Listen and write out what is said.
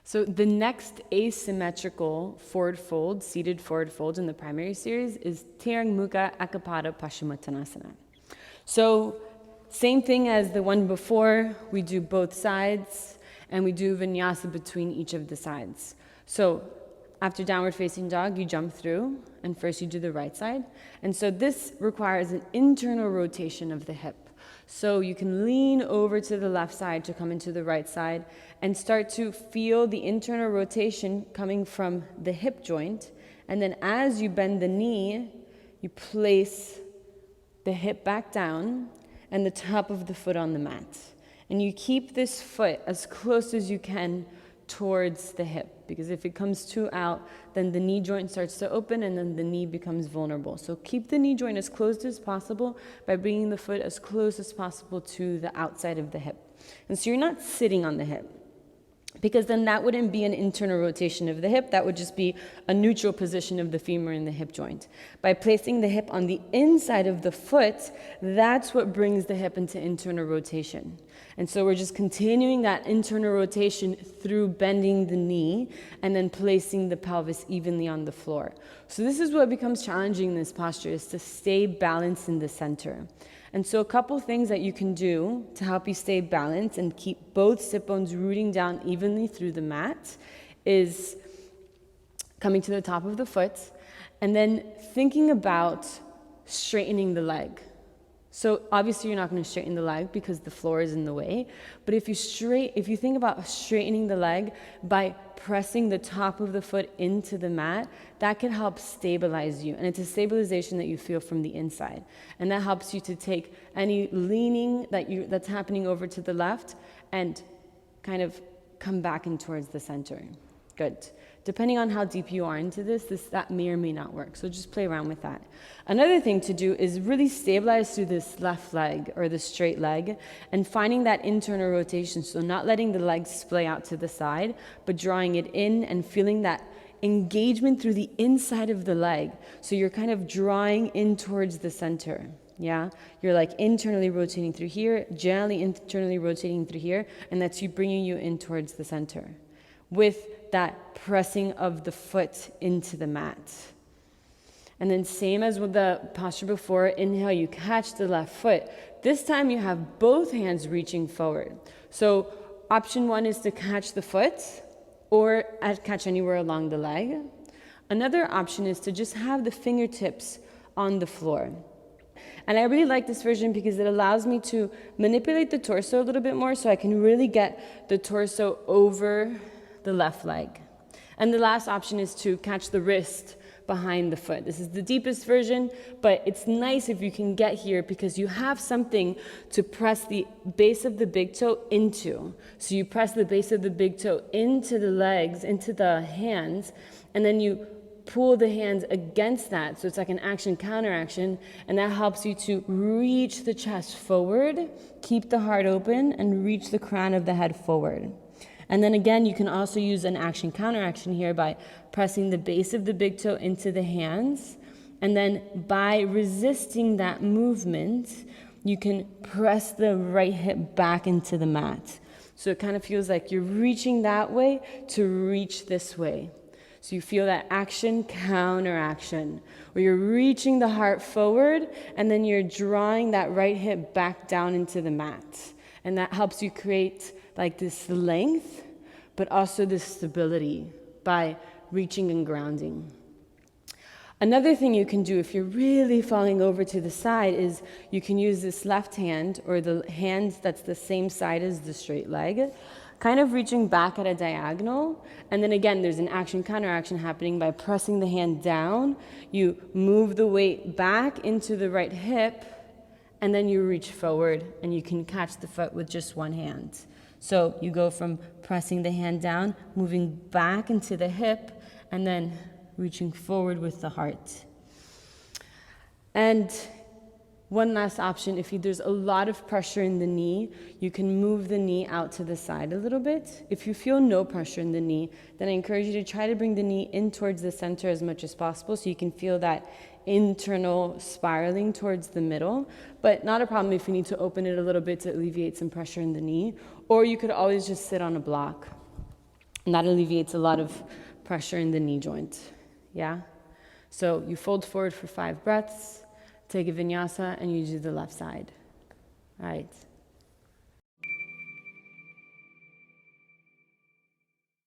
So the next asymmetrical forward fold, seated forward fold in the primary series is Mukaikapada Paschimottanasana. So same thing as the one before, we do both sides and we do vinyasa between each of the sides. So after downward facing dog, you jump through and first you do the right side. And so this requires an internal rotation of the hip. So you can lean over to the left side to come into the right side and start to feel the internal rotation coming from the hip joint. And then as you bend the knee, you place the hip back down and the top of the foot on the mat. And you keep this foot as close as you can towards the hip, because if it comes too out, then the knee joint starts to open and then the knee becomes vulnerable. So keep the knee joint as closed as possible by bringing the foot as close as possible to the outside of the hip. And so you're not sitting on the hip, because then that wouldn't be an internal rotation of the hip. That would just be a neutral position of the femur in the hip joint. By placing the hip on the inside of the foot, that's what brings the hip into internal rotation. And so we're just continuing that internal rotation through bending the knee and then placing the pelvis evenly on the floor. So this is what becomes challenging in this posture, is to stay balanced in the center. And so a couple things that you can do to help you stay balanced and keep both sit bones rooting down evenly through the mat is coming to the top of the foot and then thinking about straightening the leg. So obviously you're not going to straighten the leg because the floor is in the way, but if you think about straightening the leg by pressing the top of the foot into the mat, that can help stabilize you. And it's a stabilization that you feel from the inside. And that helps you to take any leaning that's happening over to the left and kind of come back in towards the center. Good. Depending on how deep you are into that may or may not work. So just play around with that. Another thing to do is really stabilize through this left leg or the straight leg and finding that internal rotation. So not letting the leg splay out to the side, but drawing it in and feeling that engagement through the inside of the leg. So you're kind of drawing in towards the center. Yeah, you're like internally rotating through here, gently internally rotating through here, and that's bringing you in towards the center with that pressing of the foot into the mat. And then same as with the posture before, inhale, you catch the left foot. This time you have both hands reaching forward. So option one is to catch the foot or catch anywhere along the leg. Another option is to just have the fingertips on the floor. And I really like this version because it allows me to manipulate the torso a little bit more so I can really get the torso over the left leg. And the last option is to catch the wrist behind the foot. This is the deepest version, but it's nice if you can get here because you have something to press the base of the big toe into. So you press the base of the big toe into the legs, into the hands, and then you pull the hands against that. So it's like an action counteraction, and that helps you to reach the chest forward, keep the heart open, and reach the crown of the head forward. And then again, you can also use an action counteraction here by pressing the base of the big toe into the hands. And then by resisting that movement, you can press the right hip back into the mat. So it kind of feels like you're reaching that way to reach this way. So you feel that action counteraction, where you're reaching the heart forward and then you're drawing that right hip back down into the mat. And that helps you create like this length, but also this stability by reaching and grounding. Another thing you can do if you're really falling over to the side is you can use this left hand or the hand that's the same side as the straight leg, kind of reaching back at a diagonal. And then again, there's an action counteraction happening by pressing the hand down. You move the weight back into the right hip, and then you reach forward and you can catch the foot with just one hand. So you go from pressing the hand down, moving back into the hip, and then reaching forward with the heart. And one last option, if there's a lot of pressure in the knee, you can move the knee out to the side a little bit. If you feel no pressure in the knee, then I encourage you to try to bring the knee in towards the center as much as possible so you can feel that internal spiraling towards the middle, but not a problem if you need to open it a little bit to alleviate some pressure in the knee, or you could always just sit on a block. And that alleviates a lot of pressure in the knee joint. Yeah? So you fold forward for 5 breaths, take a vinyasa, and you do the left side. All right.